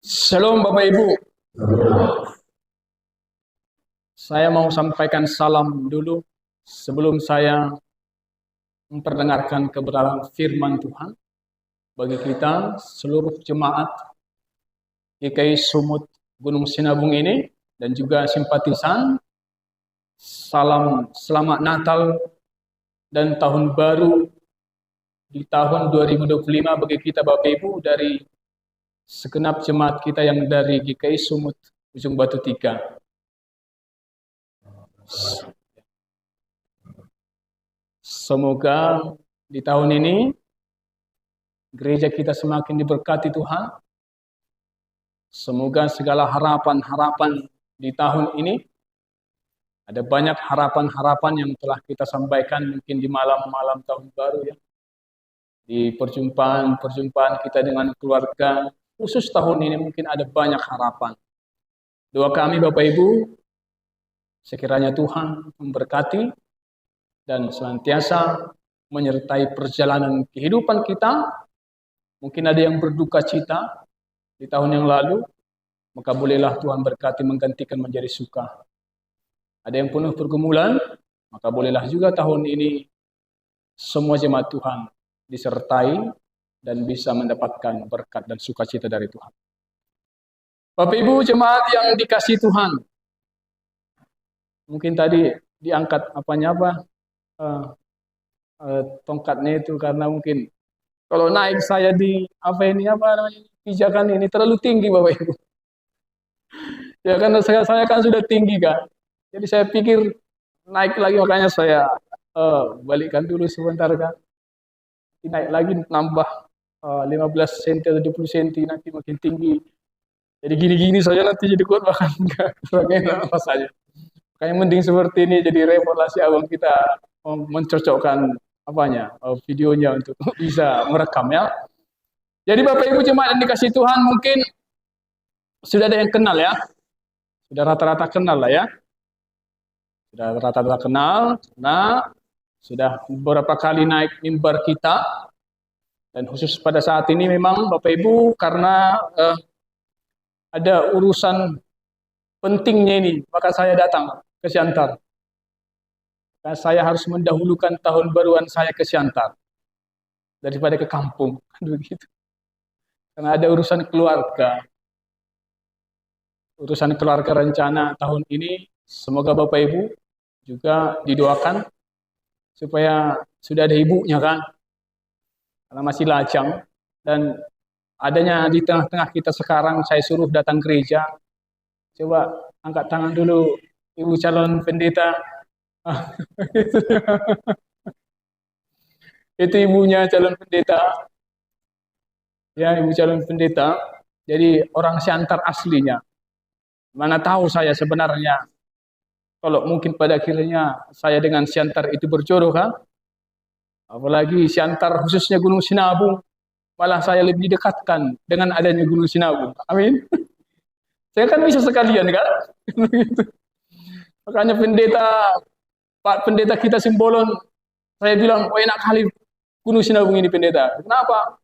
Shalom Bapak Ibu, saya mau sampaikan salam dulu sebelum saya memperdengarkan kebenaran firman Tuhan bagi kita seluruh jemaat GKI Sumut Gunung Sinabung ini dan juga simpatisan. Salam selamat Natal dan Tahun Baru di tahun 2025 bagi kita Bapak Ibu dari segenap jemaat kita yang dari GKI Sumut Ujung Batu 3. Semoga di tahun ini gereja kita semakin diberkati Tuhan. Semoga segala harapan-harapan di tahun ini, ada banyak harapan-harapan yang telah kita sampaikan mungkin di malam-malam tahun baru ya. Di perjumpaan-perjumpaan kita dengan keluarga, khusus tahun ini mungkin ada banyak harapan. Doa kami Bapak Ibu, sekiranya Tuhan memberkati dan senantiasa menyertai perjalanan kehidupan kita. Mungkin ada yang berduka cita di tahun yang lalu, maka bolehlah Tuhan berkati menggantikan menjadi suka. Ada yang penuh pergumulan, maka bolehlah juga tahun ini semua jemaat Tuhan disertai dan bisa mendapatkan berkat dan sukacita dari Tuhan. Bapak Ibu jemaat yang dikasihi Tuhan, mungkin tadi diangkat tongkatnya itu karena mungkin kalau naik saya di pijakan ini terlalu tinggi Bapak Ibu. Ya karena saya kan sudah tinggi kan. Jadi saya pikir naik lagi, makanya saya balikkan dulu sebentar kan. Naik lagi nambah 15 cm atau 20 cm nanti makin tinggi. Jadi gini-gini saja nanti jadi kuat bahkan enggak kurang enak apa saja. Makanya mending seperti ini, jadi repot lah si abang kita mencocokkan videonya untuk bisa merekam ya. Jadi Bapak Ibu jemaat yang dikasih Tuhan, mungkin sudah ada yang kenal ya. Sudah rata-rata kenal lah ya. Sudah rata-rata kenal. Nah, sudah beberapa kali naik mimbar kita. Dan khusus pada saat ini memang Bapak Ibu karena ada urusan pentingnya ini, maka saya datang ke Siantar. Karena saya harus mendahulukan tahun baruan saya ke Siantar daripada ke kampung, begitu. Karena ada urusan keluarga. Urusan keluarga rencana tahun ini, semoga Bapak Ibu juga didoakan supaya sudah ada ibunya kan, karena masih lajang dan adanya di tengah-tengah kita sekarang. Saya suruh datang gereja, coba angkat tangan dulu ibu calon pendeta. Itu ibunya calon pendeta ya, ibu calon pendeta, jadi orang Siantar aslinya. Mana tahu saya sebenarnya kalau mungkin pada akhirnya saya dengan Siantar itu berjodoh kan. Apalagi Siantar khususnya Gunung Sinabung, malah saya lebih dekatkan dengan adanya Gunung Sinabung. Amin. Saya kan bisa sekalian kan. Makanya Pak Pendeta kita Simbolon, saya bilang, oh enak kali Gunung Sinabung ini pendeta. Kenapa?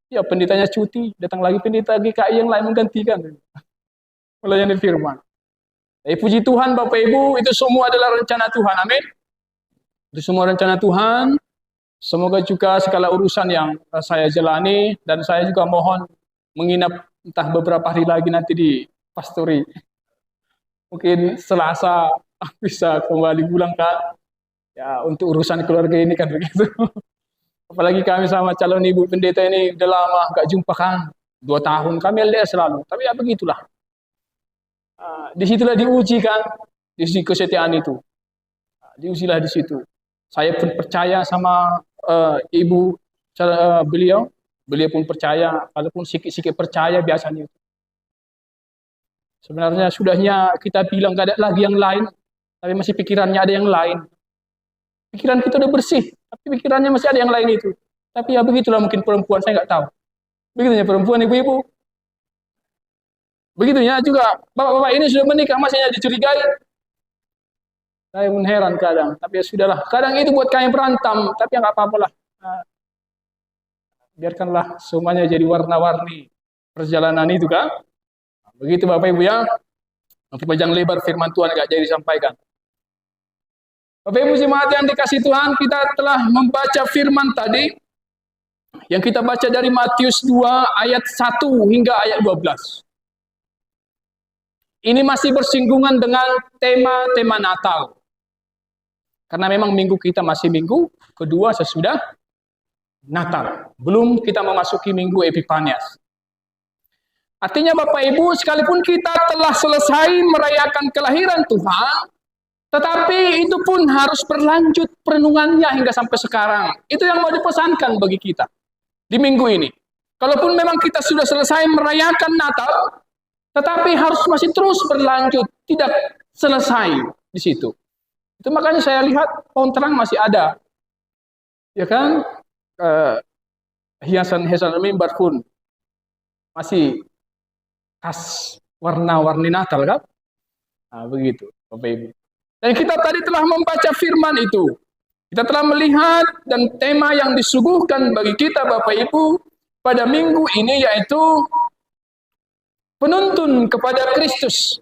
Ya pendetanya cuti, datang lagi pendeta GKI yang lain menggantikan. Melayani firman. Puji Tuhan Bapak Ibu, itu semua adalah rencana Tuhan. Amin. Itu semua rencana Tuhan. Semoga juga segala urusan yang saya jalani, dan saya juga mohon menginap entah beberapa hari lagi nanti di Pastori. Mungkin Selasa bisa kembali pulang kan. Ya untuk urusan keluarga ini kan begitu. Apalagi kami sama calon ibu pendeta ini udah lama gak jumpa kan. 2 tahun kami LDR selalu. Tapi ya begitulah. Disitulah diuji kan, diuji kesetiaan itu. Diujilah di situ. Saya pun percaya sama ibu beliau pun percaya, walaupun sikit-sikit percaya biasanya. Sebenarnya sudahnya kita bilang gak ada lagi yang lain, tapi masih pikirannya ada yang lain. Pikiran kita udah bersih, tapi pikirannya masih ada yang lain itu. Tapi ya begitulah mungkin perempuan, saya nggak tahu. Begitunya perempuan ibu-ibu. Begitunya juga bapak-bapak ini sudah menikah masih dicurigai. Saya menheran kadang, tapi ya sudahlah. Kadang itu buat kami berantem, tapi ya nggak apa-apalah. Biarkanlah semuanya jadi warna-warni perjalanan itu kan. Begitu Bapak Ibu ya. Nanti panjang lebar firman Tuhan gak jadi disampaikan. Bapak Ibu jemaat yang dikasih Tuhan, kita telah membaca firman tadi yang kita baca dari Matius 2 ayat 1 hingga ayat 12. Ini masih bersinggungan dengan tema-tema Natal. Karena memang minggu kita masih minggu kedua sesudah Natal. Belum kita memasuki minggu Epifanias. Artinya Bapak Ibu, sekalipun kita telah selesai merayakan kelahiran Tuhan, tetapi itu pun harus berlanjut perenungannya hingga sampai sekarang. Itu yang mau dipesankan bagi kita di minggu ini. Kalaupun memang kita sudah selesai merayakan Natal, tetapi harus masih terus berlanjut, tidak selesai di situ. Itu makanya saya lihat pohon terang masih ada. Ya kan? Hiasan-hiasan mimbar pun masih khas warna-warni Natal kan? Nah, begitu Bapak Ibu. Dan kita tadi telah membaca firman itu. Kita telah melihat dan tema yang disuguhkan bagi kita Bapak Ibu pada minggu ini yaitu penuntun kepada Kristus.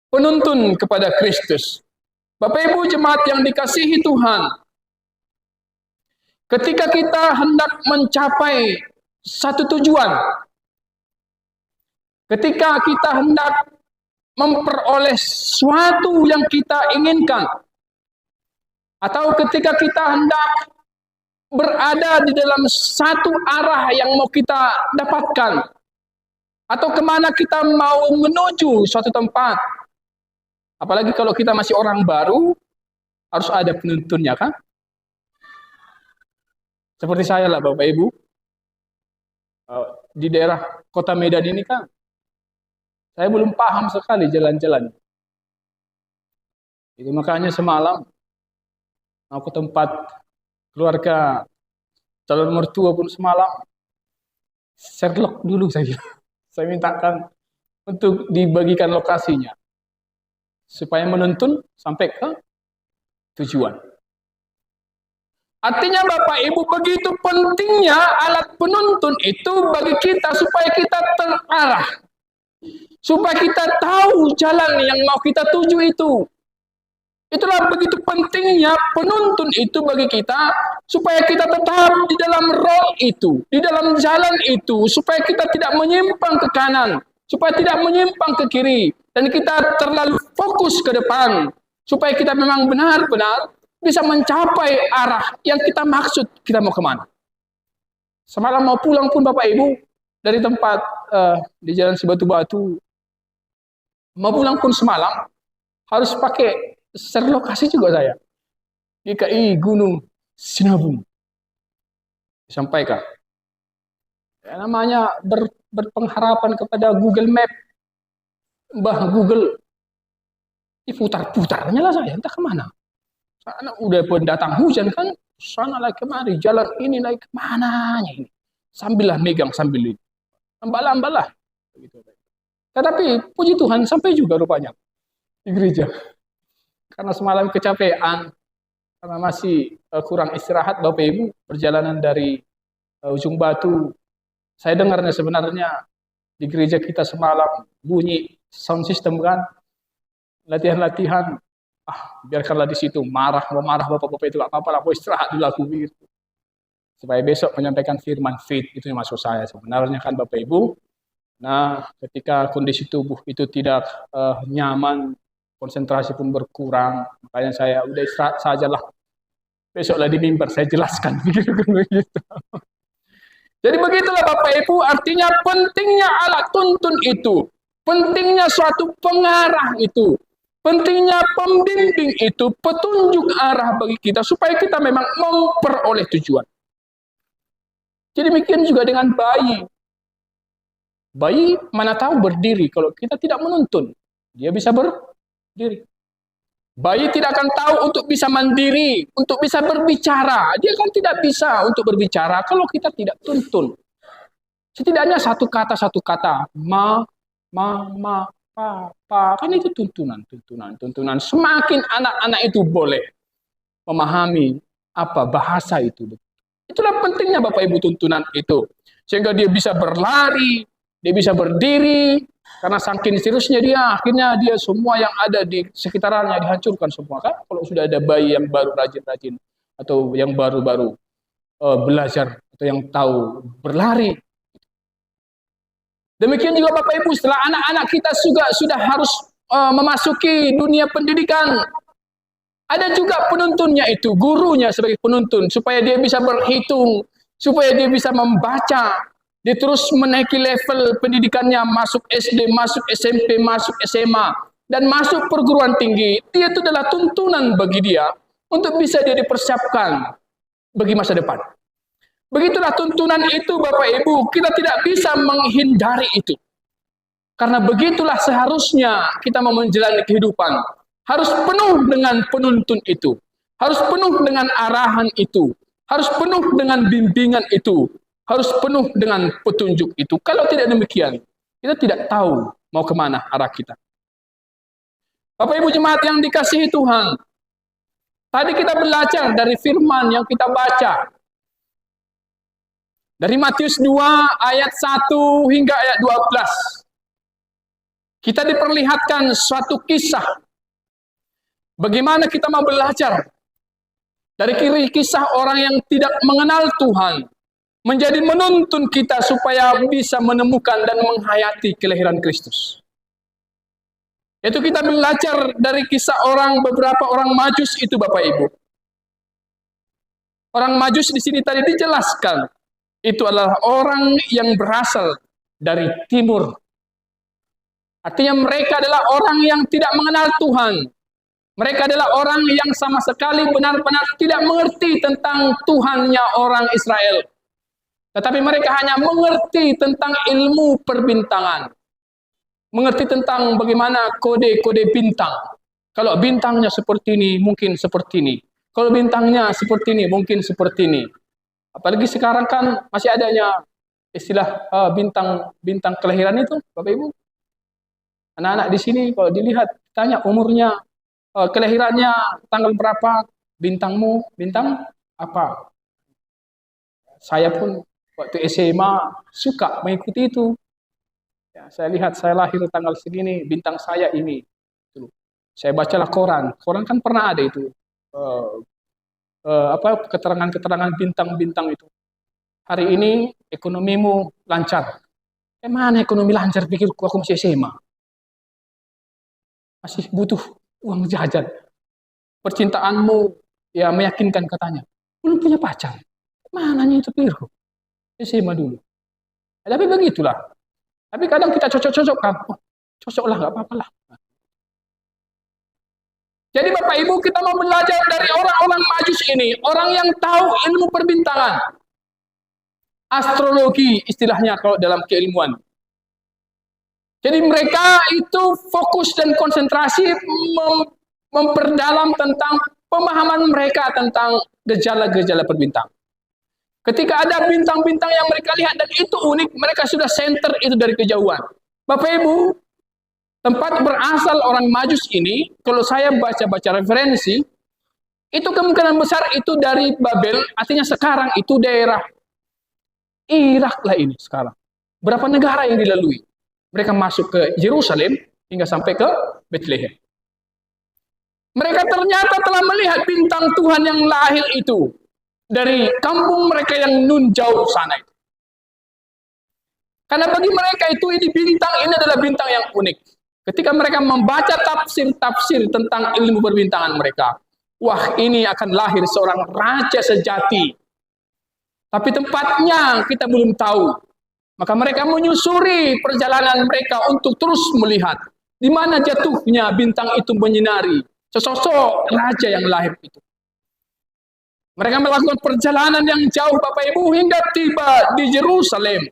Penuntun kepada Kristus. Bapak Ibu jemaat yang dikasihi Tuhan, ketika kita hendak mencapai satu tujuan, ketika kita hendak memperoleh sesuatu yang kita inginkan, atau ketika kita hendak berada di dalam satu arah yang mau kita dapatkan, atau kemana kita mau menuju suatu tempat, apalagi kalau kita masih orang baru, harus ada penuntunnya kan? Seperti saya lah Bapak Ibu, di daerah kota Medan ini kan, saya belum paham sekali jalan-jalan. Itu makanya semalam mau ke tempat keluarga calon mertua pun semalam Sherlock dulu saya. Saya mintakan untuk dibagikan lokasinya supaya menuntun sampai ke tujuan. Artinya Bapak Ibu, begitu pentingnya alat penuntun itu bagi kita supaya kita terarah. Supaya kita tahu jalan yang mau kita tuju itu. Itulah begitu pentingnya penuntun itu bagi kita, supaya kita tetap di dalam role itu, di dalam jalan itu, supaya kita tidak menyimpang ke kanan, supaya tidak menyimpang ke kiri, dan kita terlalu fokus ke depan, supaya kita memang benar-benar bisa mencapai arah yang kita maksud kita mau kemana. Semalam mau pulang pun Bapak Ibu, dari tempat di Jalan Sibatu-Batu, mau pulang pun semalam harus pakai share lokasi juga saya. GKI Gunung Sinabung. Sampaikan. Ya, namanya berpengharapan kepada Google Map. Mbah Google. Diputar-putarnya lah saya, entah kemana. Sana udah pendatang hujan kan, sana lagi kemari, jalan ini lagi kemananya ini. Sambillah megang sambil ini. Lambat-lambat lah. Tetapi puji Tuhan sampai juga rupanya di gereja. Karena semalam kecapean, karena masih kurang istirahat Bapak Ibu, perjalanan dari Ujung Batu. Saya dengarnya sebenarnya di gereja kita semalam bunyi sound system kan, latihan-latihan. Biarkanlah di situ marah Bapak-Bapak itu gak apa-apa lah, mau istirahat dulu aku begitu. Supaya besok menyampaikan firman faith, itu yang maksud saya sebenarnya kan Bapak Ibu. Nah, ketika kondisi tubuh itu tidak nyaman, konsentrasi pun berkurang, makanya saya udah istirahat sajalah. Besoklah di mimbar saya jelaskan begitu. Jadi begitulah Bapak Ibu, artinya pentingnya alat tuntun itu, pentingnya suatu pengarah itu, pentingnya pembimbing itu, petunjuk arah bagi kita supaya kita memang memperoleh tujuan. Jadi demikian juga dengan bayi. Bayi mana tahu berdiri kalau kita tidak menuntun. Dia bisa berdiri. Bayi tidak akan tahu untuk bisa mandiri, untuk bisa berbicara. Dia kan tidak bisa untuk berbicara kalau kita tidak tuntun. Setidaknya satu kata. Ma, pa. Kan itu tuntunan. Semakin anak-anak itu boleh memahami apa bahasa itu. Itulah pentingnya Bapak Ibu tuntunan itu. Sehingga dia bisa berlari, Dia bisa berdiri karena saking seriusnya dia, akhirnya dia semua yang ada di sekitarnya dihancurkan semua kan. Kalau sudah ada bayi yang baru rajin-rajin atau yang baru-baru belajar atau yang tahu berlari. Demikian juga Bapak Ibu, setelah anak-anak kita juga sudah harus memasuki dunia pendidikan, ada juga penuntunnya itu, gurunya sebagai penuntun, supaya dia bisa berhitung, supaya dia bisa membaca, dia terus menaiki level pendidikannya, masuk SD, masuk SMP, masuk SMA, dan masuk perguruan tinggi. Dia itu adalah tuntunan bagi dia, untuk bisa dia dipersiapkan bagi masa depan. Begitulah tuntunan itu Bapak Ibu, kita tidak bisa menghindari itu. Karena begitulah seharusnya kita mau menjalani kehidupan. Harus penuh dengan penuntun itu. Harus penuh dengan arahan itu. Harus penuh dengan bimbingan itu. Harus penuh dengan petunjuk itu. Kalau tidak demikian, kita tidak tahu mau kemana arah kita. Bapak Ibu jemaat yang dikasihi Tuhan, tadi kita belajar dari firman yang kita baca. Dari Matius 2 ayat 1 hingga ayat 12. Kita diperlihatkan suatu kisah. Bagaimana kita mau belajar dari kisah orang yang tidak mengenal Tuhan. Menjadi menuntun kita supaya bisa menemukan dan menghayati kelahiran Kristus. Itu kita belajar dari kisah beberapa orang Majus itu Bapak Ibu. Orang Majus di sini tadi dijelaskan. Itu adalah orang yang berasal dari timur. Artinya mereka adalah orang yang tidak mengenal Tuhan. Mereka adalah orang yang sama sekali benar-benar tidak mengerti tentang Tuhannya orang Israel. Tetapi mereka hanya mengerti tentang ilmu perbintangan. Mengerti tentang bagaimana kode-kode bintang. Kalau bintangnya seperti ini, mungkin seperti ini. Kalau bintangnya seperti ini, mungkin seperti ini. Apalagi sekarang kan masih adanya istilah bintang kelahiran itu, Bapak Ibu. Anak-anak di sini kalau dilihat, tanya umurnya, kelahirannya tanggal berapa, bintangmu, bintang apa? Saya pun waktu SMA suka mengikuti itu. Ya, saya lihat saya lahir tanggal segini, bintang saya ini. Saya bacalah koran. Koran kan pernah ada itu. Keterangan-keterangan bintang-bintang itu. Hari ini ekonomimu lancar. Mana ekonomi lancar pikirku, aku masih SMA. Masih butuh uang jajan. Percintaanmu ya meyakinkan katanya. Belum punya pacar. Mananya itu pikirku. SMA dulu. Tapi begitulah. Tapi kadang kita cocok-cocokkan. Oh, cocoklah, nggak apa-apa lah. Jadi Bapak Ibu kita mau belajar dari orang-orang Majus ini. Orang yang tahu ilmu perbintangan. Astrologi istilahnya kalau dalam keilmuan. Jadi mereka itu fokus dan konsentrasi memperdalam tentang pemahaman mereka tentang gejala-gejala perbintang. Ketika ada bintang-bintang yang mereka lihat dan itu unik, mereka sudah center itu dari kejauhan. Bapak Ibu, tempat berasal orang Majus ini, kalau saya baca-baca referensi, itu kemungkinan besar itu dari Babel, artinya sekarang itu daerah Irak lah ini sekarang. Berapa negara yang dilalui? Mereka masuk ke Yerusalem hingga sampai ke Bethlehem. Mereka ternyata telah melihat bintang Tuhan yang lahir itu dari kampung mereka yang nun jauh sana itu. Karena bagi mereka itu ini bintang ini adalah bintang yang unik. Ketika mereka membaca tafsir-tafsir tentang ilmu perbintangan mereka, wah ini akan lahir seorang raja sejati. Tapi tempatnya kita belum tahu. Maka mereka menyusuri perjalanan mereka untuk terus melihat di mana jatuhnya bintang itu menyinari sesosok raja yang lahir itu. Mereka melakukan perjalanan yang jauh Bapak Ibu hingga tiba di Yerusalem.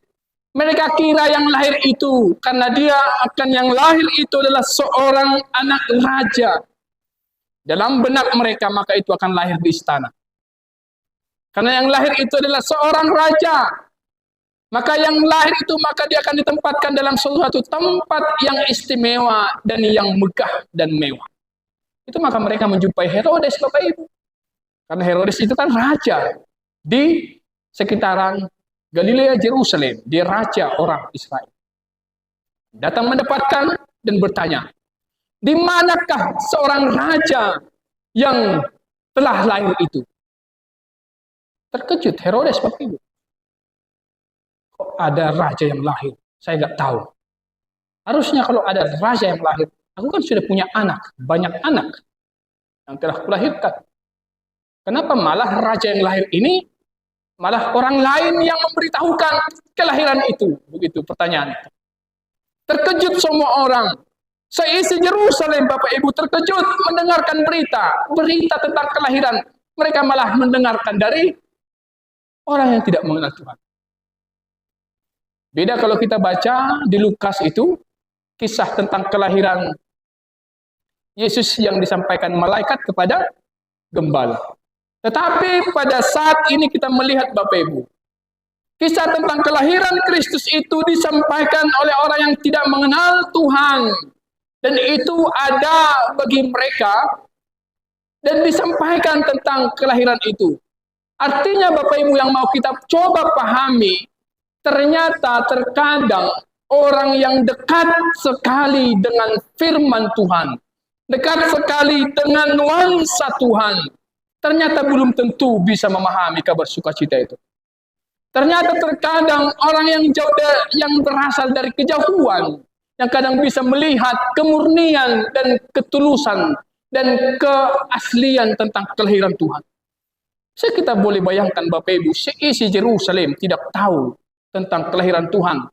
Mereka kira yang lahir itu karena yang lahir itu adalah seorang anak raja. Dalam benak mereka maka itu akan lahir di istana. Karena yang lahir itu adalah seorang raja. Maka yang lahir itu maka dia akan ditempatkan dalam suatu tempat yang istimewa dan yang megah dan mewah. Itu maka mereka menjumpai Herodes Bapak Ibu. Karena Herodes itu kan raja di sekitaran Galilea Yerusalem. Dia raja orang Israel. datang mendapatkan dan bertanya, di manakah seorang raja yang telah lahir itu? Terkejut Herodes Bapak Ibu. Kok ada raja yang lahir? Saya nggak tahu. Harusnya kalau ada raja yang lahir, aku kan sudah punya anak, banyak anak yang telah kulahirkan. Kenapa malah raja yang lahir ini, malah orang lain yang memberitahukan kelahiran itu? Begitu pertanyaan. Terkejut semua orang. Seisi Yerusalem Bapak Ibu terkejut mendengarkan berita tentang kelahiran. Mereka malah mendengarkan dari orang yang tidak mengenal Tuhan. Beda kalau kita baca di Lukas itu, kisah tentang kelahiran Yesus yang disampaikan malaikat kepada gembala. Tetapi pada saat ini kita melihat Bapak Ibu, kisah tentang kelahiran Kristus itu disampaikan oleh orang yang tidak mengenal Tuhan. Dan itu ada bagi mereka dan disampaikan tentang kelahiran itu. Artinya Bapak Ibu yang mau kita coba pahami, ternyata terkadang orang yang dekat sekali dengan firman Tuhan, dekat sekali dengan nuansa Tuhan, ternyata belum tentu bisa memahami kabar sukacita itu. Ternyata terkadang orang yang yang berasal dari kejauhan, yang kadang bisa melihat kemurnian dan ketulusan dan keaslian tentang kelahiran Tuhan. Kita boleh bayangkan Bapak Ibu, seisi Yerusalem tidak tahu tentang kelahiran Tuhan.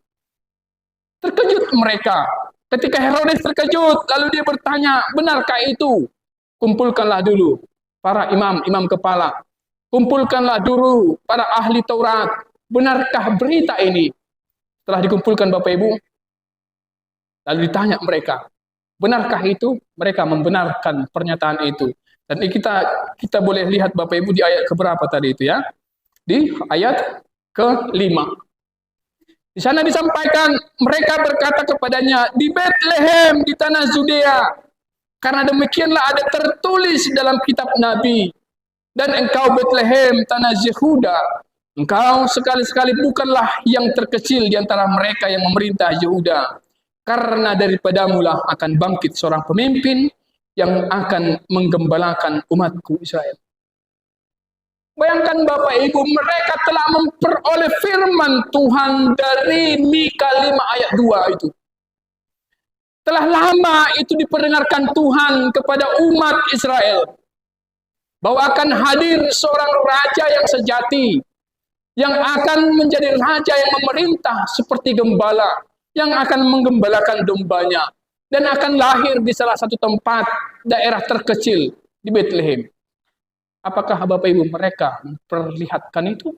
Terkejut mereka. Ketika Herodes terkejut, lalu dia bertanya, benarkah itu? Kumpulkanlah dulu para imam kepala. Kumpulkanlah dulu para ahli Taurat. Benarkah berita ini? Setelah dikumpulkan Bapak Ibu, lalu ditanya mereka, benarkah itu? Mereka membenarkan pernyataan itu. Dan kita boleh lihat Bapak Ibu di ayat keberapa tadi itu ya? Di ayat ke-5. Di sana disampaikan, mereka berkata kepadanya, di Bethlehem di tanah Judea, karena demikianlah ada tertulis dalam kitab Nabi. Dan engkau Bethlehem tanah Yehuda, engkau sekali-sekali bukanlah yang terkecil di antara mereka yang memerintah Yehuda, karena daripadamu lah akan bangkit seorang pemimpin yang akan menggembalakan umatku Israel. Bayangkan Bapak Ibu, mereka telah memperoleh firman Tuhan dari Mika 5 ayat 2 itu. Telah lama itu diperdengarkan Tuhan kepada umat Israel, bahwa akan hadir seorang raja yang sejati, yang akan menjadi raja yang memerintah seperti gembala, yang akan menggembalakan dombanya, dan akan lahir di salah satu tempat daerah terkecil di Bethlehem. Apakah Bapak Ibu mereka memperlihatkan itu?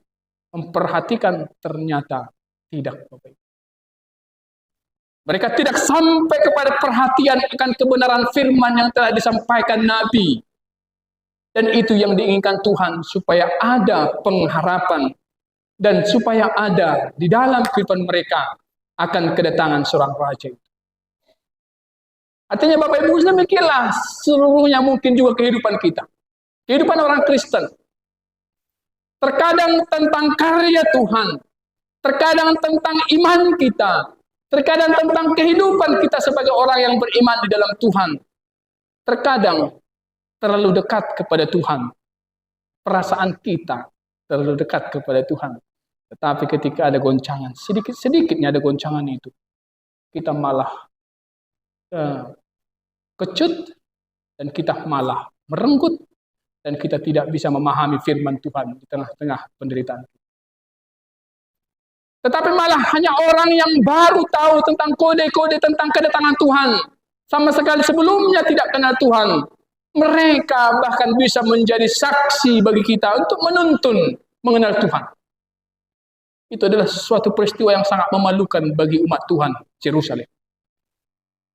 Memperhatikan? Ternyata tidak Bapak Ibu. Mereka tidak sampai kepada perhatian akan kebenaran firman yang telah disampaikan Nabi. Dan itu yang diinginkan Tuhan, supaya ada pengharapan dan supaya ada di dalam kehidupan mereka akan kedatangan seorang raja itu. Artinya Bapak Ibu demikianlah seluruhnya mungkin juga kehidupan kita. Kehidupan orang Kristen. Terkadang tentang karya Tuhan, terkadang tentang iman kita, terkadang tentang kehidupan kita sebagai orang yang beriman di dalam Tuhan. Terkadang terlalu dekat kepada Tuhan. Perasaan kita terlalu dekat kepada Tuhan. Tetapi ketika ada goncangan, sedikit-sedikitnya ada goncangan itu, kita malah kecut dan kita malah merenggut dan kita tidak bisa memahami firman Tuhan di tengah-tengah penderitaan. Tetapi malah hanya orang yang baru tahu tentang kode-kode tentang kedatangan Tuhan, sama sekali sebelumnya tidak kenal Tuhan, mereka bahkan bisa menjadi saksi bagi kita untuk menuntun mengenal Tuhan. Itu adalah suatu peristiwa yang sangat memalukan bagi umat Tuhan Yerusalem.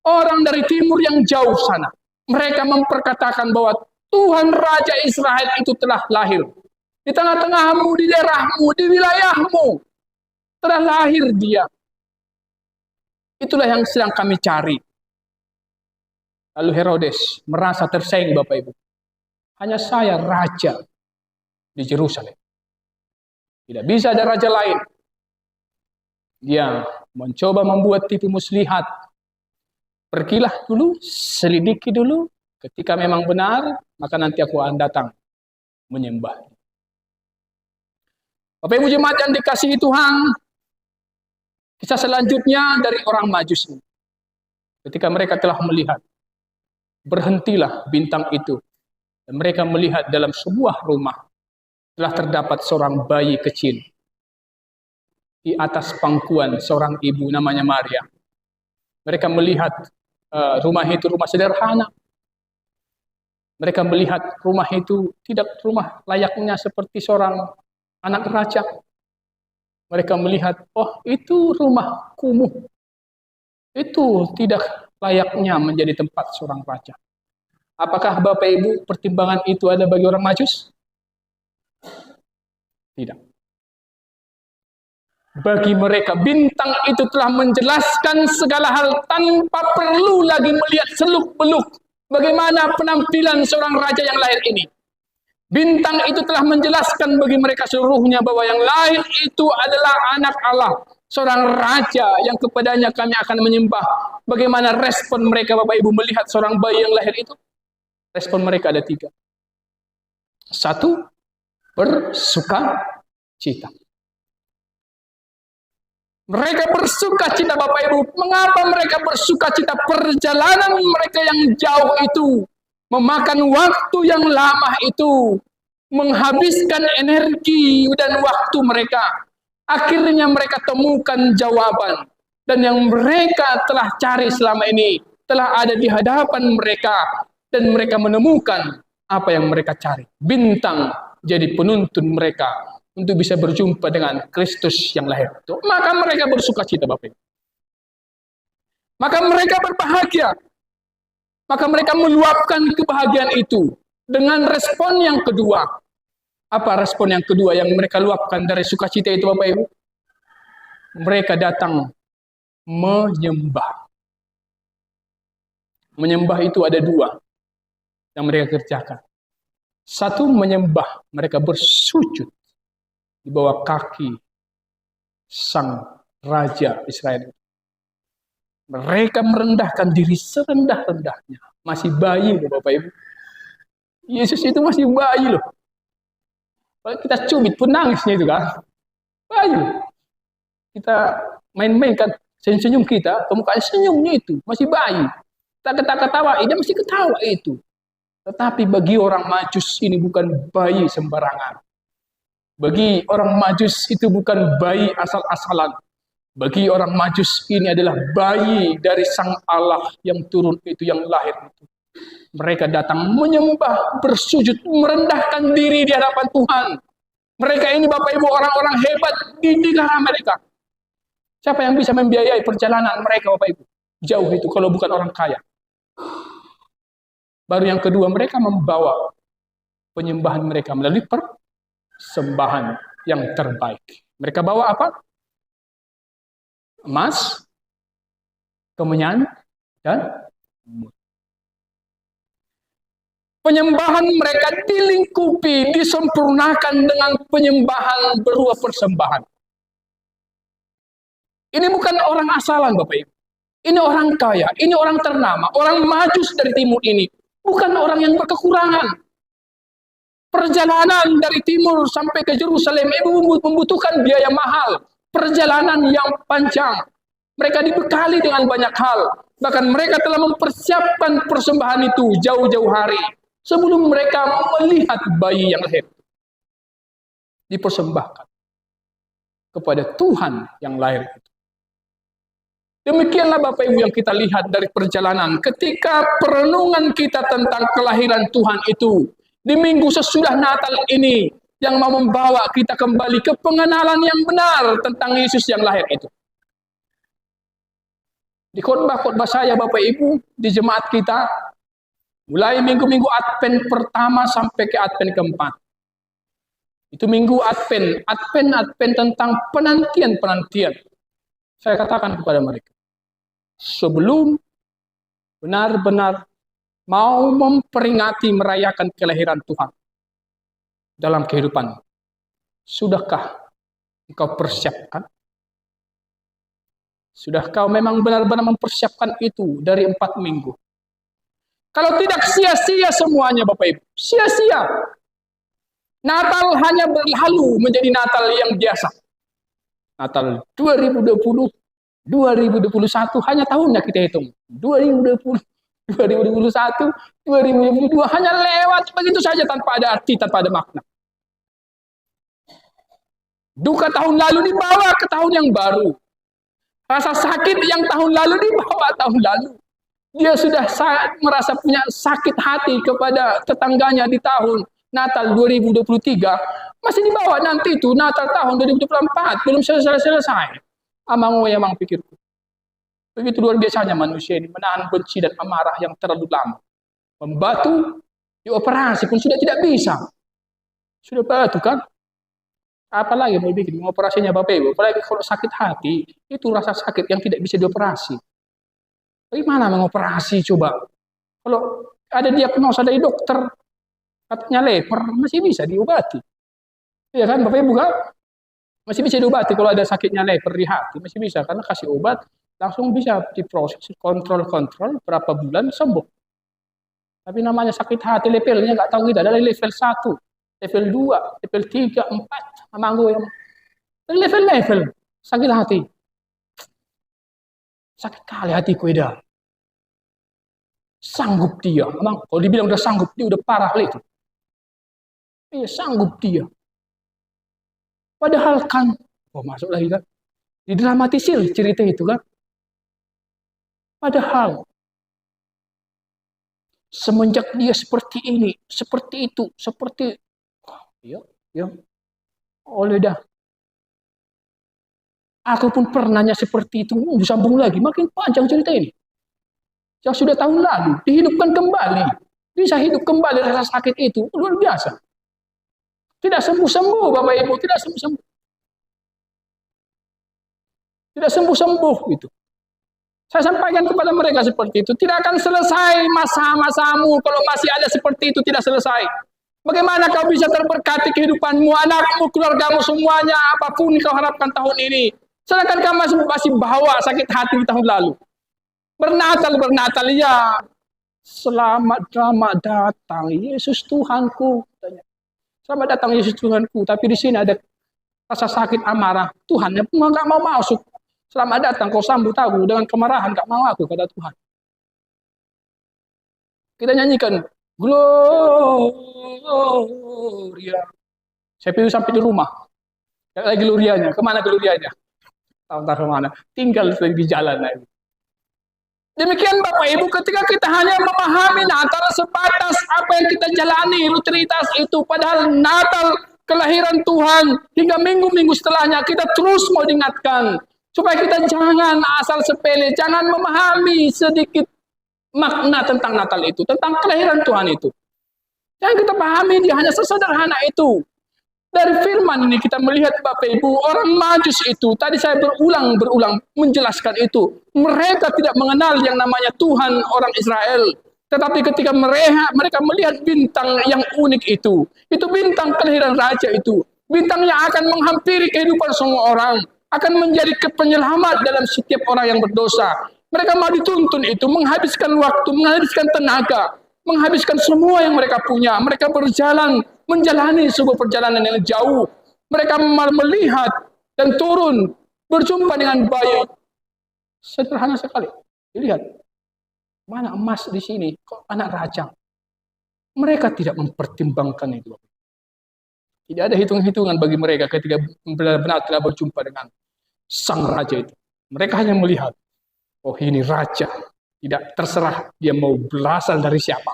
Orang dari timur yang jauh sana, mereka memperkatakan bahwa Tuhan Raja Israel itu telah lahir. Di tengah-tengahmu, di daerahmu, di wilayahmu, telah lahir dia. Itulah yang sedang kami cari. Lalu Herodes merasa tersaing Bapak Ibu. Hanya saya raja di Yerusalem. Tidak bisa ada raja lain. Dia mencoba membuat tipu muslihat Pergilah dulu, selidiki dulu. Ketika memang benar, maka nanti aku akan datang menyembah. Bapak Ibu jemaat yang dikasihi Tuhan, kisah selanjutnya dari orang Majus. Ketika mereka telah melihat, berhentilah bintang itu. Dan mereka melihat dalam sebuah rumah telah terdapat seorang bayi kecil. Di atas pangkuan seorang ibu namanya Maria. Mereka melihat rumah itu rumah sederhana. Mereka melihat rumah itu tidak rumah layaknya seperti seorang anak raja. Mereka melihat, oh itu rumah kumuh. Itu tidak layaknya menjadi tempat seorang raja. Apakah Bapak Ibu pertimbangan itu ada bagi orang Majus? Tidak. Bagi mereka bintang itu telah menjelaskan segala hal tanpa perlu lagi melihat seluk-beluk bagaimana penampilan seorang raja yang lahir ini. Bintang itu telah menjelaskan bagi mereka seluruhnya bahwa yang lahir itu adalah anak Allah, seorang raja yang kepadanya kami akan menyembah. Bagaimana respon mereka Bapak Ibu melihat seorang bayi yang lahir itu? Respon mereka ada 3. 1, bersuka cita. Mereka bersuka cita Bapak Ibu. Mengapa mereka bersuka cita? Perjalanan mereka yang jauh itu, memakan waktu yang lama itu, menghabiskan energi dan waktu mereka. Akhirnya mereka temukan jawaban. Dan yang mereka telah cari selama ini, telah ada di hadapan mereka. Dan mereka menemukan apa yang mereka cari. Bintang jadi penuntun mereka untuk bisa berjumpa dengan Kristus yang lahir. Maka mereka bersuka cita Bapak Ibu. Maka mereka berbahagia. Maka mereka meluapkan kebahagiaan itu dengan respon yang kedua. Apa respon yang kedua yang mereka luapkan dari sukacita itu Bapak Ibu? Mereka datang menyembah. Menyembah itu ada 2 yang mereka kerjakan. 1, menyembah. Mereka bersujud di bawah kaki sang Raja Israel. Mereka merendahkan diri serendah-rendahnya. Masih bayi loh Bapak Ibu. Yesus itu masih bayi loh. Kalau kita cubit pun nangisnya itu kan. Bayi loh. Kita main-main kan. Senyum-senyum kita, pemukanya senyumnya itu. Masih bayi. Kita ketawa, dia masih ketawa itu. Tetapi bagi orang Majus ini bukan bayi sembarangan. Bagi orang Majus itu bukan bayi asal-asalan. Bagi orang Majus ini adalah bayi dari Sang Allah yang turun itu, yang lahir itu. Mereka datang menyembah, bersujud, merendahkan diri di hadapan Tuhan. Mereka ini Bapak Ibu orang-orang hebat di negara mereka. Siapa yang bisa membiayai perjalanan mereka Bapak Ibu? Jauh itu kalau bukan orang kaya. Baru yang kedua, mereka membawa penyembahan mereka melalui persembahan yang terbaik. Mereka bawa apa? Emas, kemenyan, dan emas. Penyembahan mereka dilingkupi, disempurnakan dengan penyembahan berupa persembahan. Ini bukan orang asalan Bapak Ibu. Ini orang kaya, ini orang ternama, orang Majus dari timur ini. Bukan orang yang berkekurangan. Perjalanan dari timur sampai ke Yerusalem itu membutuhkan biaya mahal. Perjalanan yang panjang. Mereka dibekali dengan banyak hal. Bahkan mereka telah mempersiapkan persembahan itu jauh-jauh hari. Sebelum mereka melihat bayi yang lahir. Dipersembahkan kepada Tuhan yang lahir itu. Demikianlah Bapak Ibu yang kita lihat dari perjalanan. Ketika perenungan kita tentang kelahiran Tuhan itu. Di minggu sesudah Natal ini. Yang mau membawa kita kembali ke pengenalan yang benar tentang Yesus yang lahir itu. Di khotbah-khotbah saya Bapak Ibu, di jemaat kita. Mulai minggu-minggu Advent pertama sampai ke Advent keempat. Itu minggu Advent. Advent tentang penantian-penantian. Saya katakan kepada mereka. Sebelum benar-benar mau memperingati merayakan kelahiran Tuhan dalam kehidupan, sudahkah engkau persiapkan? Sudah kau memang benar-benar mempersiapkan itu dari 4 minggu. Kalau tidak, sia-sia semuanya Bapak Ibu. Sia-sia. Natal hanya berlalu menjadi Natal yang biasa. Natal 2020, 2021 hanya tahunnya kita hitung. 2020, 2021, 2022 hanya lewat begitu saja tanpa ada arti, tanpa ada makna. Duka tahun lalu dibawa ke tahun yang baru. Rasa sakit yang tahun lalu dibawa tahun lalu. Dia sudah merasa punya sakit hati kepada tetangganya di tahun Natal 2023. Masih dibawa nanti itu Natal tahun 2024. Belum selesai. Emang pikirku. Begitu luar biasanya manusia ini menahan benci dan amarah yang terlalu lama. Membatu, dioperasi pun sudah tidak bisa. Sudah batu kan? Apalagi mau bikin operasinya Bapak Ibu. Apalagi kalau sakit hati, itu rasa sakit yang tidak bisa dioperasi. Bagaimana mengoperasi coba? Kalau ada diagnosa dari dokter, katanya leper, masih bisa diobati. Iya kan Bapak Ibu kan? Masih bisa diobati kalau ada sakitnya leper di hati, masih bisa. Karena kasih obat, langsung bisa diproses, kontrol berapa bulan sembuh. Tapi namanya sakit hati levelnya nggak tahu kita, dari level 1, level 2, level 3, 4, amanggo yang level sakit hati. Sakit kali hatiku dah. Sanggup dia. Memang kalau dibilang udah sanggup, dia udah parah lah itu. Iya, sanggup dia. Padahal kan, masuk lagi kan, didramatisir cerita itu kan. Padahal, semenjak dia seperti ini, seperti itu, seperti, ya, oleh dah. Aku pun pernahnya seperti itu, sambung lagi, makin panjang cerita ini. Yang sudah tahun lalu, dihidupkan kembali. Bisa hidup kembali rasa sakit itu, luar biasa. Tidak sembuh-sembuh, Bapak Ibu, tidak sembuh-sembuh. Tidak sembuh-sembuh, gitu. Saya sampaikan kepada mereka seperti itu, tidak akan selesai masa-masamu kalau masih ada seperti itu, tidak selesai. Bagaimana kau bisa terberkati kehidupanmu, anakmu, keluargamu, semuanya, apapun kau harapkan tahun ini. Sedangkan kamu masih bawa sakit hati di tahun lalu. Bernatal ya. Selamat datang Yesus Tuhanku. Selamat datang Yesus Tuhanku. Tapi di sini ada rasa sakit amarah. Tuhan yang nggak mau masuk. Selamat datang kau sambut aku dengan kemarahan, nggak mau aku, kata Tuhan. Kita nyanyikan Gloria. Saya pilih sampai di rumah. Lagi glorianya. Kemana glorianya? Tahu-tahu kemana? Tinggal di jalan lagi. Demikian Bapak Ibu, ketika kita hanya memahami Natal sebatas apa yang kita jalani, rutinitas itu, padahal Natal kelahiran Tuhan hingga minggu-minggu setelahnya kita terus mau diingatkan supaya kita jangan asal sepele, jangan memahami sedikit makna tentang Natal itu, tentang kelahiran Tuhan itu. Yang kita pahami dia hanya sesederhana itu. Dari firman ini kita melihat Bapak Ibu, orang Majus itu, tadi saya berulang menjelaskan itu. Mereka tidak mengenal yang namanya Tuhan orang Israel. Tetapi ketika mereka melihat bintang yang unik itu bintang kelahiran raja itu. Bintang yang akan menghampiri kehidupan semua orang. Akan menjadi penyelamat dalam setiap orang yang berdosa. Mereka mau dituntun itu, menghabiskan waktu, menghabiskan tenaga, menghabiskan semua yang mereka punya. Mereka berjalan, menjalani sebuah perjalanan yang jauh. Mereka melihat dan turun, berjumpa dengan bayi. Sederhana sekali. Dilihat, mana emas di sini? Kok anak raja? Mereka tidak mempertimbangkan itu. Tidak ada hitung-hitungan bagi mereka ketika benar-benar telah berjumpa dengan sang raja itu. Mereka hanya melihat, oh ini raja. Tidak terserah dia mau berasal dari siapa.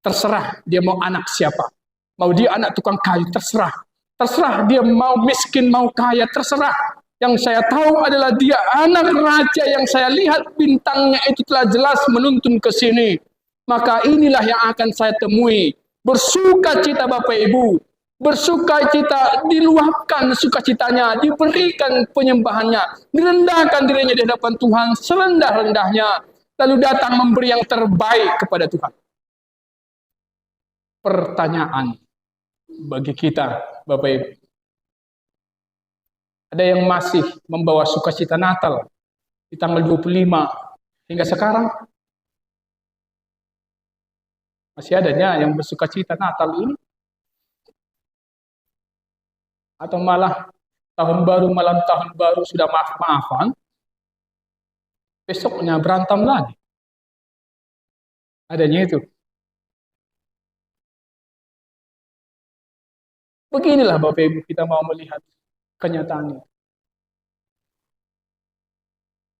Terserah dia mau anak siapa. Mau dia anak tukang kayu, terserah. Terserah dia mau miskin, mau kaya, terserah. Yang saya tahu adalah dia anak raja yang saya lihat bintangnya itu telah jelas menuntun ke sini. Maka inilah yang akan saya temui. Bersukacita Bapak Ibu. Bersukacita, diluapkan sukacitanya, diberikan penyembahannya, direndahkan dirinya di hadapan Tuhan serendah-rendahnya. Lalu datang memberi yang terbaik kepada Tuhan. Pertanyaan bagi kita, Bapak Ibu. Ada yang masih membawa sukacita Natal di tanggal 25 hingga sekarang masih adanya yang bersuka cita Natal ini, atau malah tahun baru, malam tahun baru sudah maaf-maafan, besoknya berantem lagi. Adanya itu. Beginilah Bapak Ibu kita mau melihat kenyataannya.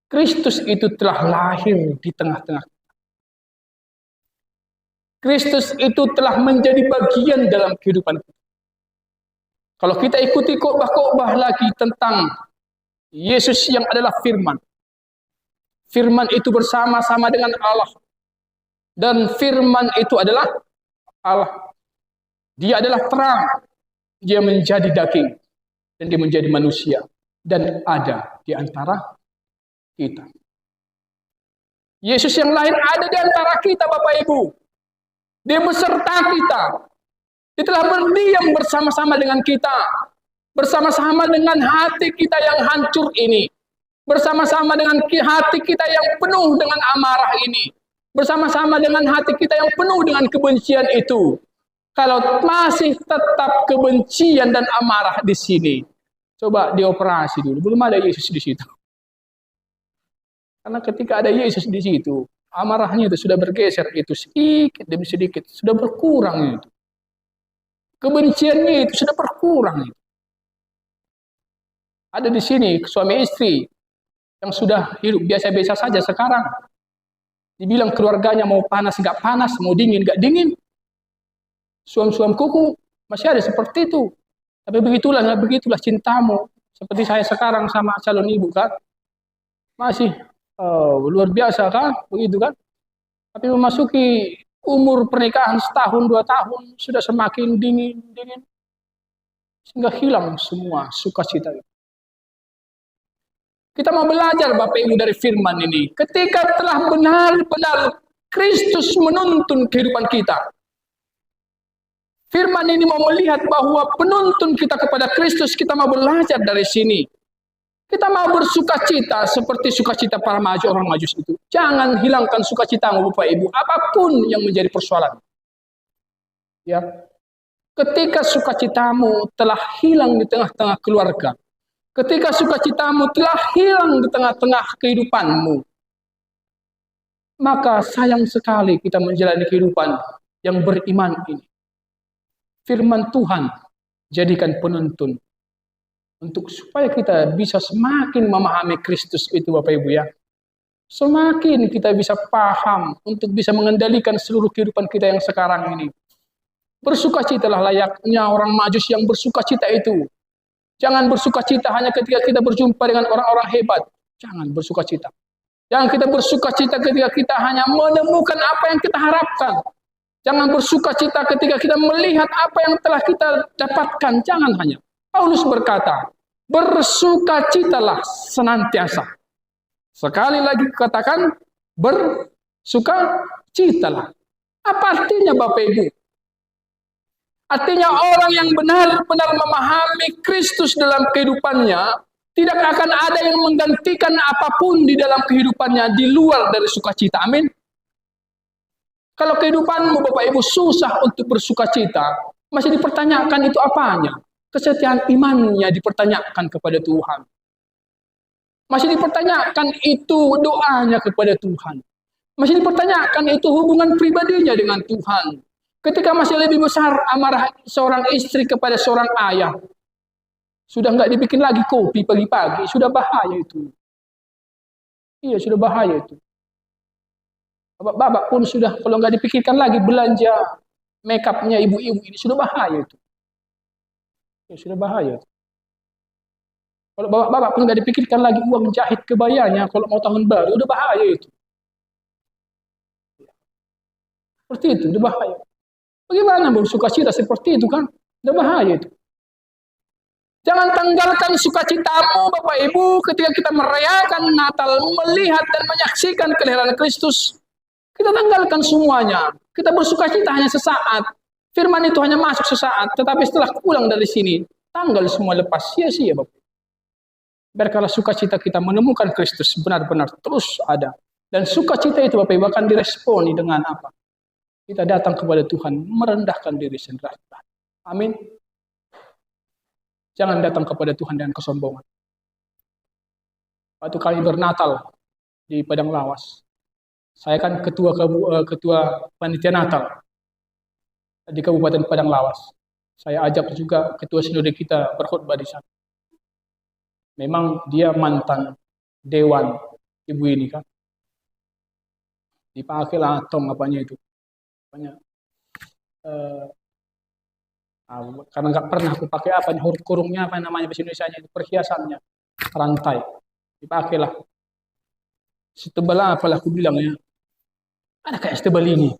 Kristus itu telah lahir di tengah-tengah. Kristus itu telah menjadi bagian dalam kehidupan kita. Kalau kita ikuti khotbah-khotbah lagi tentang Yesus yang adalah firman. Firman itu bersama-sama dengan Allah. Dan firman itu adalah Allah. Dia adalah terang. Dia menjadi daging. Dan dia menjadi manusia. Dan ada di antara kita. Yesus yang lahir ada di antara kita Bapak Ibu. Dia beserta kita. Dia telah berdiam bersama-sama dengan kita. Bersama-sama dengan hati kita yang hancur ini. Bersama-sama dengan hati kita yang penuh dengan amarah ini. Bersama-sama dengan hati kita yang penuh dengan kebencian itu. Kalau masih tetap kebencian dan amarah di sini, coba dioperasi dulu. Belum ada Yesus di situ. Karena ketika ada Yesus di situ, amarahnya itu sudah bergeser, itu sedikit demi sedikit, sudah berkurang itu. Kebenciannya itu sudah berkurang itu. Ada di sini suami istri yang sudah hidup biasa-biasa saja sekarang. Dibilang keluarganya mau panas nggak panas, mau dingin nggak dingin. Suam-suam kuku masih ada seperti itu. Tapi begitulah cintamu. Seperti saya sekarang sama calon ibu kan. Masih luar biasa kan, begitu kan. Tapi memasuki umur pernikahan setahun, 2 tahun, sudah semakin dingin. Sehingga hilang semua sukacita itu. Kita mau belajar Bapak Ibu dari firman ini. Ketika telah benar-benar Kristus menuntun kehidupan kita. Firman ini mau melihat bahwa penuntun kita kepada Kristus, kita mau belajar dari sini. Kita mau bersukacita seperti sukacita para orang Majus itu. Jangan hilangkan sukacitamu Bapak Ibu, apapun yang menjadi persoalan. Ya. Ketika sukacitamu telah hilang di tengah-tengah keluarga, ketika sukacitamu telah hilang di tengah-tengah kehidupanmu, maka sayang sekali kita menjalani kehidupan yang beriman ini. Firman Tuhan jadikan penuntun untuk supaya kita bisa semakin memahami Kristus itu Bapak Ibu ya. Semakin kita bisa paham untuk bisa mengendalikan seluruh kehidupan kita yang sekarang ini. Bersukacitalah layaknya orang Majus yang bersukacita itu. Jangan bersukacita hanya ketika kita berjumpa dengan orang-orang hebat. Jangan bersukacita. Jangan kita bersukacita ketika kita hanya menemukan apa yang kita harapkan. Jangan bersukacita ketika kita melihat apa yang telah kita dapatkan. Jangan hanya. Paulus berkata, bersukacitalah senantiasa. Sekali lagi katakan, bersukacitalah. Apa artinya Bapak Ibu? Artinya orang yang benar-benar memahami Kristus dalam kehidupannya, tidak akan ada yang menggantikan apapun di dalam kehidupannya di luar dari sukacita. Amin. Kalau kehidupanmu Bapak Ibu susah untuk bersukacita, masih dipertanyakan itu apanya? Kesetiaan imannya dipertanyakan kepada Tuhan. Masih dipertanyakan itu doanya kepada Tuhan. Masih dipertanyakan itu hubungan pribadinya dengan Tuhan. Ketika masih lebih besar amarah seorang istri kepada seorang ayah, sudah nggak dibikin lagi kopi pagi-pagi, sudah bahaya itu. Iya, sudah bahaya itu. Bapak pun sudah, kalau nggak dipikirkan lagi belanja make up-nya ibu-ibu ini, sudah bahaya itu. Ya, sudah bahaya itu. Kalau bapak pun nggak dipikirkan lagi uang jahit kebayanya, kalau mau tahun baru, udah bahaya itu. Seperti itu, udah bahaya. Bagaimana bersukacita seperti itu kan? Udah bahaya itu. Jangan tanggalkan sukacitamu Bapak Ibu ketika kita merayakan Natal, melihat dan menyaksikan kelahiran Kristus. Kita tanggalkan semuanya. Kita bersukacita hanya sesaat. Firman itu hanya masuk sesaat, tetapi setelah pulang dari sini, tanggal semua lepas, sia-sia Bapak. Biarkanlah sukacita kita menemukan Kristus benar-benar terus ada. Dan sukacita itu Bapak Ibu akan diresponi dengan apa? Kita datang kepada Tuhan, merendahkan diri sendiri. Amin. Jangan datang kepada Tuhan dengan kesombongan. Waktu kami bernatal di Padang Lawas, saya kan ketua panitia Natal di Kabupaten Padang Lawas. Saya ajak juga ketua sinode kita berkhutbah di sana. Memang dia mantan dewan ibu ini kan. Dipakailah tong apanya itu. Apanya, karena nggak pernah aku pakai apa huruf kurungnya apa namanya bahasa Indonesianya itu perhiasannya rantai. Dipakailah. Setebal apalah aku bilang ya. Ada kayak setebal ini.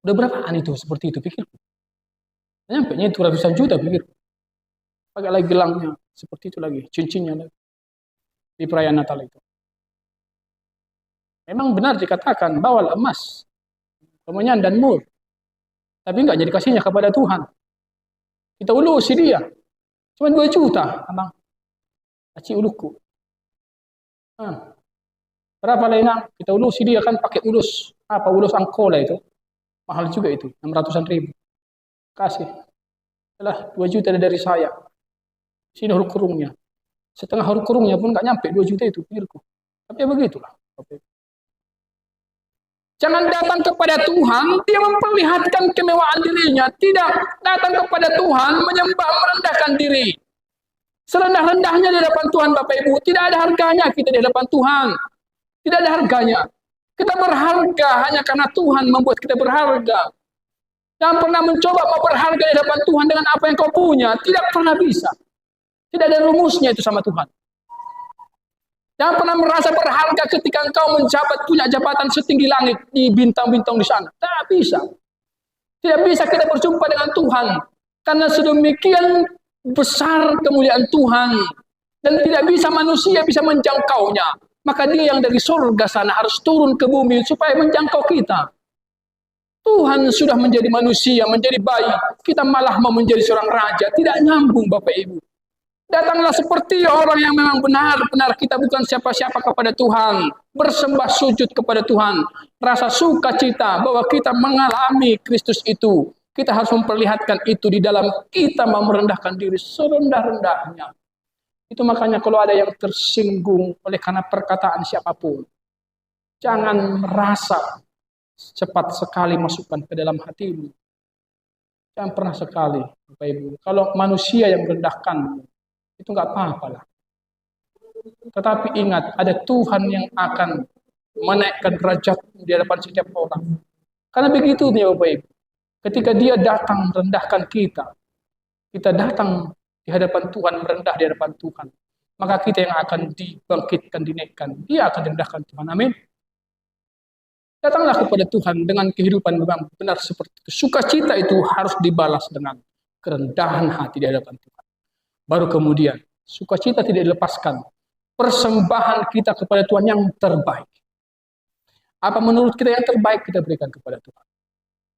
Udah berapaan itu seperti itu pikirku. Nyampe nya itu ratusan juta pikirku. Pakai lagi gelangnya, seperti itu lagi, cincinnya lagi. Di perayaan Natal itu. Memang benar dikatakan, bawalah emas, kemenyan dan mur. Tapi enggak jadi kasihnya kepada Tuhan. Kita ulusi dia. Cuma 2 juta, abang. Aci uluku. Berapa lainnya? Kita ulusi dia kan pakai ulus. Apa ulus angkola itu? Mahal juga itu, 600-an ribu. Kasih. Setelah 2 juta dari saya. Sini huruf kurungnya. Setengah huruf kurungnya pun nggak nyampe 2 juta itu pikirku. Tapi ya begitulah. Jangan datang kepada Tuhan, dia memperlihatkan kemewahan dirinya. Tidak datang kepada Tuhan, menyembah, merendahkan diri. Serendah-rendahnya di hadapan Tuhan Bapak Ibu. Tidak ada harganya kita di hadapan Tuhan. Tidak ada harganya. Kita berharga hanya karena Tuhan membuat kita berharga. Jangan pernah mencoba mau berharga di hadapan Tuhan dengan apa yang kau punya. Tidak pernah bisa. Tidak ada rumusnya itu sama Tuhan. Jangan pernah merasa berharga ketika engkau menjabat punya jabatan setinggi langit di bintang-bintang di sana. Tidak bisa. Tidak bisa kita berjumpa dengan Tuhan. Karena sedemikian besar kemuliaan Tuhan. Dan tidak bisa manusia bisa menjangkaunya. Maka dia yang dari surga sana harus turun ke bumi supaya menjangkau kita. Tuhan sudah menjadi manusia, menjadi bayi. Kita malah mau menjadi seorang raja. Tidak nyambung Bapak Ibu. Datanglah seperti orang yang memang benar-benar kita bukan siapa-siapa kepada Tuhan. Bersembah sujud kepada Tuhan. Rasa sukacita bahwa kita mengalami Kristus itu. Kita harus memperlihatkan itu di dalam kita mau merendahkan diri serendah-rendahnya. Itu makanya kalau ada yang tersinggung oleh karena perkataan siapapun. Jangan merasa cepat sekali masukkan ke dalam hatimu. Jangan pernah sekali, Bapak Ibu. Kalau manusia yang merendahkan, itu nggak apa-apa lah. Tetapi ingat, ada Tuhan yang akan menaikkan derajat di hadapan setiap orang. Karena begitu dia Bapak Ibu. Ketika dia datang merendahkan kita, kita datang di hadapan Tuhan, merendah di hadapan Tuhan. Maka kita yang akan dibangkitkan, dinaikkan. Dia akan direndahkan Tuhan. Amin. Datanglah kepada Tuhan dengan kehidupan memang benar seperti itu. Sukacita itu harus dibalas dengan kerendahan hati di hadapan Tuhan. Baru kemudian, sukacita tidak dilepaskan. Persembahan kita kepada Tuhan yang terbaik. Apa menurut kita yang terbaik kita berikan kepada Tuhan.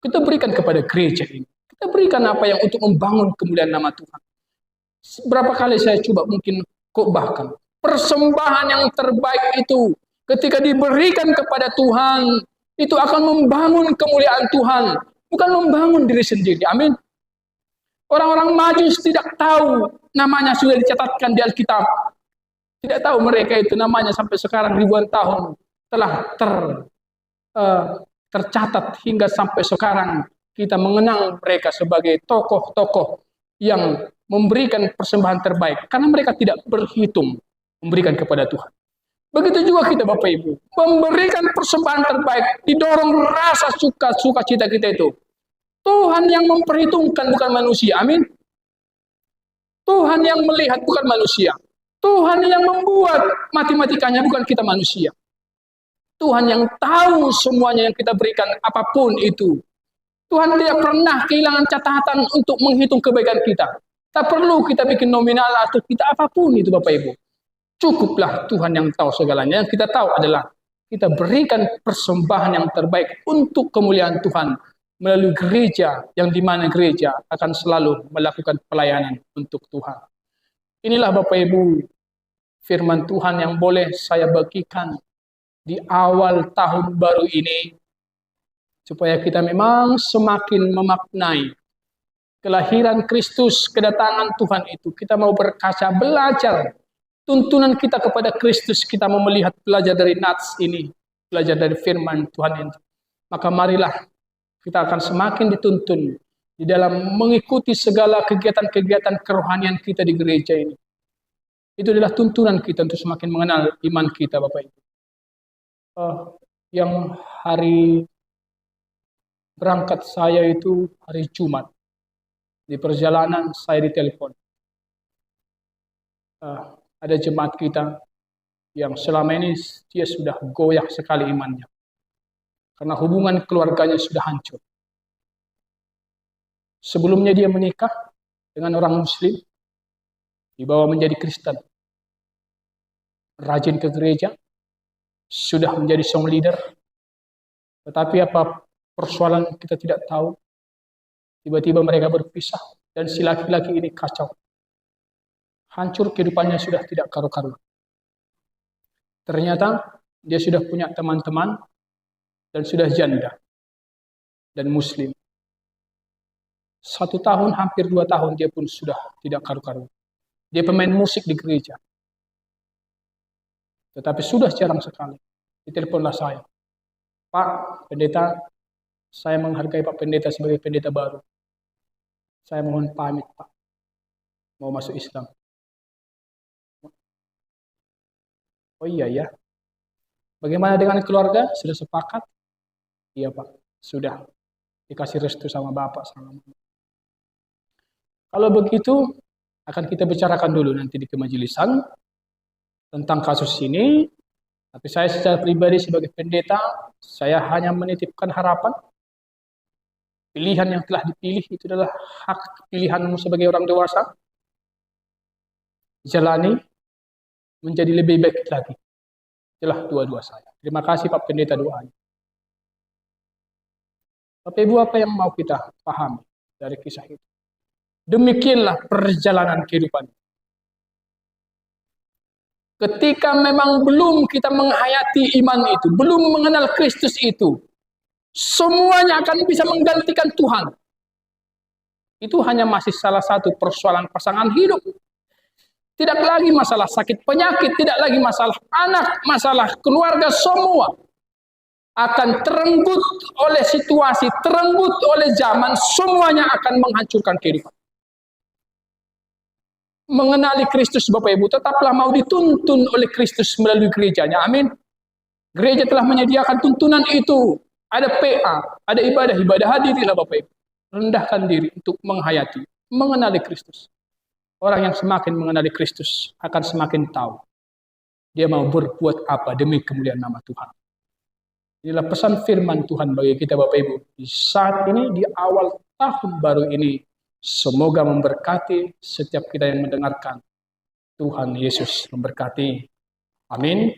Kita berikan kepada gereja ini. Kita berikan apa yang untuk membangun kemuliaan nama Tuhan. Berapa kali saya coba mungkin bahkan persembahan yang terbaik itu ketika diberikan kepada Tuhan, itu akan membangun kemuliaan Tuhan. Bukan membangun diri sendiri. Amin. Orang-orang Majus tidak tahu namanya sudah dicatatkan di Alkitab. Tidak tahu mereka itu namanya sampai sekarang ribuan tahun telah tercatat hingga sampai sekarang kita mengenang mereka sebagai tokoh-tokoh yang memberikan persembahan terbaik karena mereka tidak berhitung memberikan kepada Tuhan. Begitu juga kita Bapak Ibu memberikan persembahan terbaik, didorong rasa sukacita kita itu. Tuhan yang memperhitungkan bukan manusia. Amin. Tuhan yang melihat bukan manusia. Tuhan yang membuat matematikanya bukan kita manusia. Tuhan yang tahu semuanya yang kita berikan apapun itu. Tuhan tidak pernah kehilangan catatan untuk menghitung kebaikan kita. Tak perlu kita bikin nominal atau kita apapun itu Bapak Ibu. Cukuplah Tuhan yang tahu segalanya. Yang kita tahu adalah kita berikan persembahan yang terbaik untuk kemuliaan Tuhan. Melalui gereja yang dimana gereja akan selalu melakukan pelayanan untuk Tuhan. Inilah Bapak Ibu firman Tuhan yang boleh saya bagikan di awal tahun baru ini, supaya kita memang semakin memaknai kelahiran Kristus, kedatangan Tuhan itu. Kita mau berkaca, belajar tuntunan kita kepada Kristus. Kita mau melihat, belajar dari nats ini, belajar dari firman Tuhan ini. Maka marilah kita akan semakin dituntun di dalam mengikuti segala kegiatan-kegiatan kerohanian kita di gereja ini. Itu adalah tuntunan kita untuk semakin mengenal iman kita, Bapak Ibu. Yang hari berangkat saya itu hari Jumat. Di perjalanan saya ditelepon. Ada jemaat kita yang selama ini dia sudah goyah sekali imannya. Karena hubungan keluarganya sudah hancur. Sebelumnya dia menikah dengan orang Muslim, dibawa menjadi Kristen. Rajin ke gereja, sudah menjadi song leader. Tetapi apa persoalan kita tidak tahu. Tiba-tiba mereka berpisah dan si laki-laki ini kacau. Hancur kehidupannya sudah tidak karu-karuan. Ternyata dia sudah punya teman-teman dan sudah janda dan Muslim. 1 tahun, hampir 2 tahun dia pun sudah tidak karu-karuan. Dia pemain musik di gereja. Tetapi sudah jarang sekali. Diteleponlah saya. Pak Pendeta, saya menghargai Pak Pendeta sebagai pendeta baru. Saya mohon pamit, Pak. Mau masuk Islam. Oh iya ya. Bagaimana dengan keluarga? Sudah sepakat? Iya, Pak. Sudah. Dikasih restu sama Bapak, sama Mama. Kalau begitu, akan kita bicarakan dulu nanti di kemajelisan tentang kasus ini. Tapi saya secara pribadi sebagai pendeta, saya hanya menitipkan harapan. Pilihan yang telah dipilih itu adalah hak pilihanmu sebagai orang dewasa. Jalani menjadi lebih baik lagi. Itulah doa-doa saya. Terima kasih Pak Pendeta doanya. Bapak Ibu, apa yang mau kita pahami dari kisah itu? Demikianlah perjalanan kehidupan. Ketika memang belum kita menghayati iman itu, belum mengenal Kristus itu, semuanya akan bisa menggantikan Tuhan. Itu hanya masih salah satu persoalan pasangan hidup. Tidak lagi masalah sakit penyakit, tidak lagi masalah anak, masalah keluarga, semua akan terenggut oleh situasi, terenggut oleh zaman, semuanya akan menghancurkan kehidupan. Mengenali Kristus Bapak Ibu, tetaplah mau dituntun oleh Kristus melalui gerejanya. Amin. Gereja telah menyediakan tuntunan itu. Ada PA, ada ibadah hadirilah Bapak Ibu. Rendahkan diri untuk menghayati, mengenali Kristus. Orang yang semakin mengenali Kristus akan semakin tahu dia mau berbuat apa demi kemuliaan nama Tuhan. Inilah pesan firman Tuhan bagi kita Bapak Ibu. Di saat ini, di awal tahun baru ini, semoga memberkati setiap kita yang mendengarkan. Tuhan Yesus memberkati. Amin.